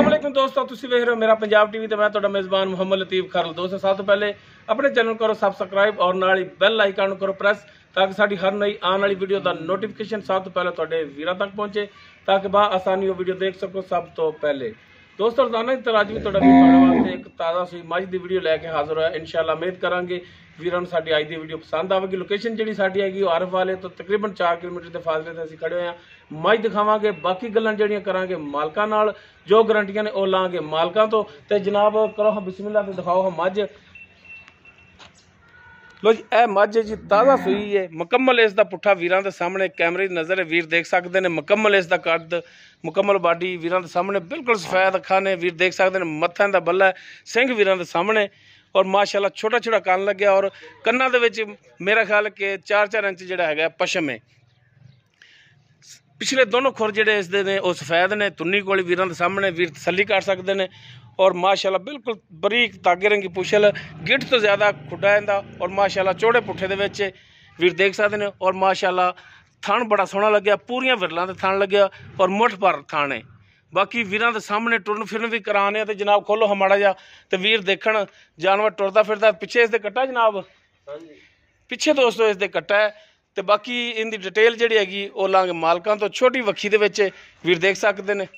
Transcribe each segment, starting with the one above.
अस्सलाम वालेकुम दोस्तों, तुसीं वेख रहे हो मेरा पंजाब टीवी ते मैं तुहाडा मेज़बान मुहम्मद लतीफ़ खारल। दोस्तों सब तो पहले अपने चैनल करो सबसक्राइब और नाल ही बैल आइकन करो प्रेस ताकि साडी हर नई आने वाली वीडियो का नोटिफिकेशन सब तो पहले तुहाडे वीरां तक पहुंचे ताकि बा आसानी वो वीडियो देख सको सब तो पहले। दोस्तों रोजाना की तरह अज भी तुहाडा वास्ते एक ताज़ा सी मझ की वीडियो लैके हाजिर होया। इंशाअल्लाह उम्मीद करांगे वीरां नूं साडी अज की वीडियो पसंद आवेगी। लोकेशन जिहड़ी साडी हैगी वो आरफ वाले तो तकरीबन 4 किलोमीटर के फासले ते असीं खड़े होए हां। मझ दिखावांगे, बाकी गल्लां जिहड़ियां करांगे मालकां नाल, जो गारंटियां ने वो लांगे मालकां तो। ते जनाब करो हां बिस्मिल्लाह ते दिखाओ हां मझ। लो जी ए मझ जी ताज़ा सूई है, मुकम्मल इसका पुट्ठा वीरां दे सामने कैमरे की नज़र है, वीर देख सकते हैं। मुकम्मल इसका कद, मुकम्मल बाडी वीरां दे सामने बिल्कुल सफेद अखां ने, वीर देख सकते हैं। मत्था दा बल्ला है, सिंह वीरां दे सामने और माशाल्लाह छोटा छोटा कन लग्या और कन्ना दे विच मेरा ख्याल कि 4-4 इंच जिहड़ा हैगा पशम है। पिछले दोनों खुर जिहड़े इसदे ने वो सफेद ने, तुन्नी कोल वीरां दे सामने वीर तसल्ली कर सकते हैं। और माशाल्लाह बिल्कुल बरीक तागे रंगी पुछल, गिट्ठ तो ज़्यादा खुड्डा इंदा और माशाल्लाह चौड़े पुट्ठे दे विच वीर देख सकते हैं। और माशाल्लाह थण बड़ा सोहना लग्या, पूरियां विरलां दे थण लग्या और मुठ भर थण है। बाकी वीरां दे सामने टुरन फिरन भी कराने तो जनाब खोलो हा माड़ा जा तो वीर देखण जानवर टुरदा फिरदा। पिछे इसदे कट्टा जनाब, पिछे दोस्तों इसदे कट्टा है। तो बाकी इनकी डिटेल जिहड़ी हैगी वो लांगे मालकां तो। छोटी वक्खी दे विच वीर देख सकते हैं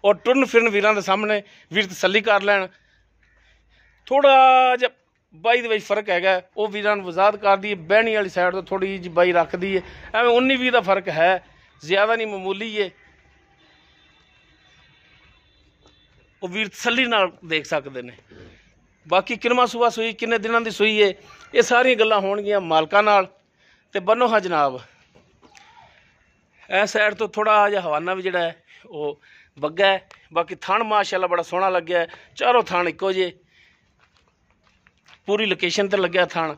और टुरन फिरन वीरां दे सामने वीर तसल्ली कर लैन। थोड़ा जिहा बाई दे विच फर्क हैगा, वो वीरां नूं वजाहत कर दी बहनी वाली साइड तो थोड़ी जी बाई रखदी है, एवें 19-20 का फर्क है, ज़्यादा नहीं, मामूली है। वो वीर तसल्ली नाल देख सकते हैं। बाकी किनवा सूआ सूई, किन्ने दिनां दी सूई है, ये सारियां गल्लां होणगियां मालकां नाल। ते बनो हाँ जनाब इस साइड तो थोड़ा जिहा हवाना भी जिहड़ा है वो बग्गा है। बाकी थण माशाल्लाह बड़ा सोहना लग्या है, चारों थण इक्को जे, पूरी लोकेशन ते लग्या थण।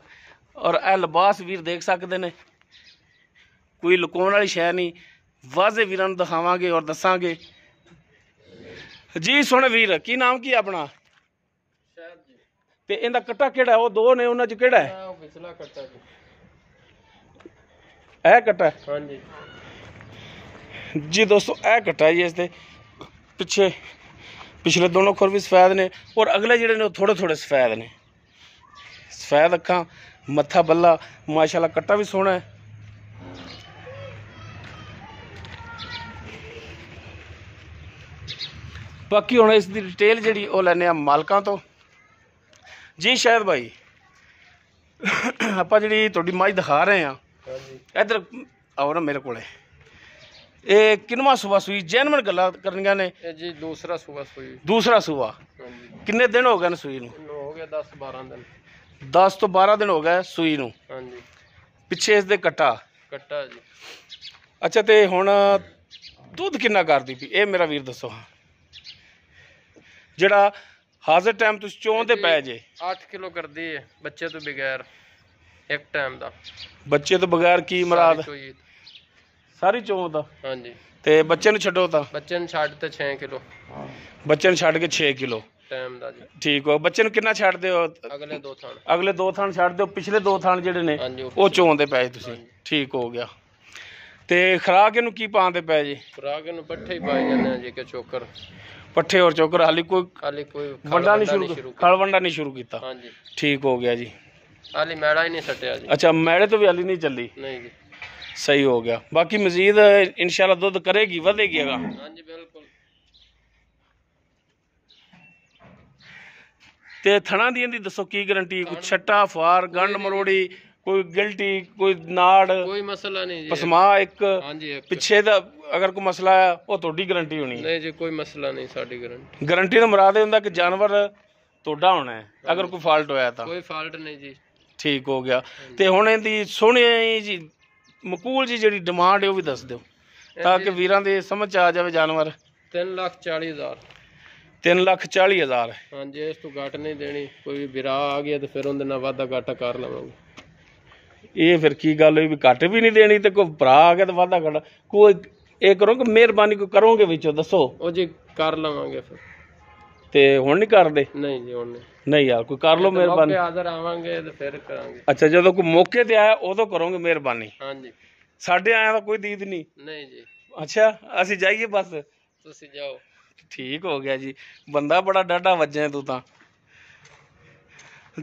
और यह लिबास वीर देख सकते हैं, कोई लुकाउण वाली शै नहीं, वाजे वीरां नूं दिखावांगे और दसांगे जी। सोहणे वीर की नाम की अपना ते इहदा कट्टा किहड़ा? वो दो ने, उन्हां च किहड़ा है? पिछला कट्टा जी, ए कट्टा है। हां जी जी दोस्तों ए कट्टा है जी। इसदे पिछे पिछले दोनों खुर भी सफेद ने और अगले जिहड़े ने थोड़े थोड़े सफेद ने, सफेद अखां, मत्था बल्ला, माशाल्लाह कट्टा भी सोहना है। बाकी हुण इसकी डिटेल जिहड़ी वो लैने आ मालकां तो जी। शायद भाई आपां जिहड़ी तुहाडी मझ दिखा रहे हैं, इधर आओ ना मेरे कोले। ये किनवा सूआ सूई? जैनवन गल्लां करनियां ने जी। दूसरा सूआ सूई। दूसरा सूआ किन्ने दिन हो गए न सूई नूं? हो गया 10-12 दिन। 10 तो 12 दिन हो गए सूई नूं। हां जी। पिछे इसदे कट्टा कट्टा जी। अच्छा ते हुण दुध किन्ना करदी पई ये मेरा वीर दसो हां, जिहड़ा हाजिर टाइम तुसीं चों ते पै जे? 8 किलो करदी है बच्चे तो बगैर, एक टाइम दा। बच्चे तो बगैर की मराद? सारी चों दा। हां जी। ते बच्चे नूं छड्डो तां? बच्चे नूं छड्ड ते 6 किलो। बच्चे नूं छड्ड के 6 किलो टाइम दा जी। ठीक हो। बच्चे नूं किन्ना छड्ड दिओ? अगले 2 थान। अगले 2 थान छड्ड दिओ, पिछले 2 थान जिहड़े ने वो चों दे पै तुसीं। ठीक हो गया। ते खुराक इनूं की पांदे पै जी? खुराक इनूं पट्ठे ही पाए जांदे जी के चोकर, पट्ठे और चोकर। हाली कोई वंडा नहीं शुरू, खल वंडा नहीं शुरू किया? हां जी। ठीक हो गया जी। हाली मैड़ा ही नहीं सटिया जी। अच्छा मैड़े तो भी हाली नहीं चली? नहीं जी। सही हो गया। बाकी मजीद इंशाल्लाह दुध करेगी, वधेगी अगा? हां जी बिल्कुल। ते थणा दी इंदी दसो की गारंटी? कोई छट्टा फार गंड मरोड़ी, कोई गिल्टी, कोई नाड़? कोई मसला नहीं जी। पसमा एक? हां जी। पिछे दा अगर कोई मसला है वो तोड़ी गारंटी होनी? नहीं जी कोई मसला नहीं, साडी गारंटी। गारंटी दा मुराद ये हुंदा कि जानवर तोड़ा होना है, अगर कोई फॉल्ट होया तां? कोई फॉल्ट नहीं जी। ठीक हो गया। ते हुण इहदी सोहणी जी मकूल जी जिहड़ी डिमांड है वो भी दस दिओ ताकि वीरां दे समझ आ जाए जानवर। 3,40,000। 3,40,000। हाँ जी। इस तो घट नहीं देनी, कोई बिरा आ गया तो फिर उहदे नाल वाधा घाटा कर लवांगे। ये फिर की गल हुई भी घट भी नहीं देनी ते कोई भरा आ गया तो वाधा घाटा? कोई ये करोगे मेहरबानी कोई करोगे विचों दसो? ओ जी कर लवांगे फिर। ते हुण नहीं करदे? नहीं जी हुण नहीं यार, कोई कर लो मेहरबानी। हाज़र आवांगे ते फिर करांगे। अच्छा जदों कोई मौके ते आया उदों करोगे मेहरबानी? हां जी। साडे आया दा कोई दीद नहीं? नहीं जी। अच्छा असीं जाइए बस? ਤੁਸੀਂ ਜਾਓ। ਠੀਕ ਹੋ ਗਿਆ ਜੀ, ਬੰਦਾ ਬੜਾ ਡਾਢਾ ਵੱਜਿਆ ਤੂੰ ਤਾਂ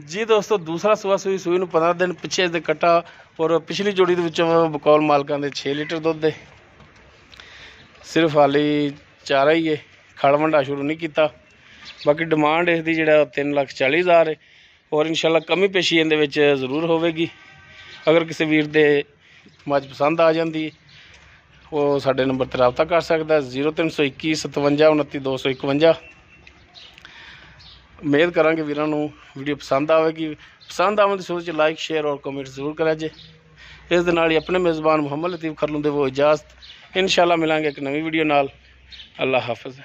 ਜੀ। ਦੋਸਤੋ ਦੂਸਰਾ ਸੂਆ ਸੂਈ ਨੂੰ 15 ਦਿਨ ਪਿੱਛੇ ਦੇ ਕੱਟਾ ਔਰ ਪਿਛਲੀ ਜੋੜੀ ਦੇ ਵਿੱਚੋਂ ਬਕੌਲ ਮਾਲਕਾਂ ਦੇ 6 ਲੀਟਰ ਦੁੱਧ ਦੇ। ਸਿਰਫ ਹਾਲੀ ਚਾਰਾ ਹੀ ਹੈ, ਖਲ ਵੰਡਾ ਸ਼ੁਰੂ ਨਹੀਂ ਕੀਤਾ। ਬਾਕੀ ਡਿਮਾਂਡ ਇਸ ਦੀ ਜਿਹੜਾ 3,40,000 ਹੈ ਔਰ ਇਨਸ਼ਾਅੱਲਾ ਕਮੀ ਪੇਸ਼ੀ ਇਹਦੇ ਵਿੱਚ ਜ਼ਰੂਰ ਹੋਵੇਗੀ। ਅਗਰ ਕਿਸੇ ਵੀਰ ਦੇ ਮੱਝ ਪਸੰਦ ਆ ਜਾਂਦੀ ਉਹ ਸਾਡੇ ਨੰਬਰ 'ਤੇ ਰਾਬਤਾ ਕਰ ਸਕਦਾ 0321 57 29 251। ਉਮੀਦ ਕਰਾਂਗੇ ਵੀਰਾਂ ਨੂੰ ਵੀਡੀਓ ਪਸੰਦ ਆਵੇਗੀ। ਪਸੰਦ ਆਉਣ ਦੀ ਸੋਚ 'ਚ ਲਾਈਕ ਸ਼ੇਅਰ ਔਰ ਕਮੈਂਟ ਜ਼ਰੂਰ ਕਰਿਆ ਜੇ। ਇਸ ਦੇ ਨਾਲ ਹੀ ਆਪਣੇ ਮੇਜ਼ਬਾਨ ਮੁਹੰਮਦ ਲਤੀਫ ਖਰਲੂ ਦੇ ਉਹ ਇਜਾਜ਼ਤ। ਇਨਸ਼ਾਅੱਲਾ ਮਿਲਾਂਗੇ ਇੱਕ ਨਵੀਂ ਵੀਡੀਓ ਨਾਲ। ਅੱਲਾ ਹਾਫਿਜ਼।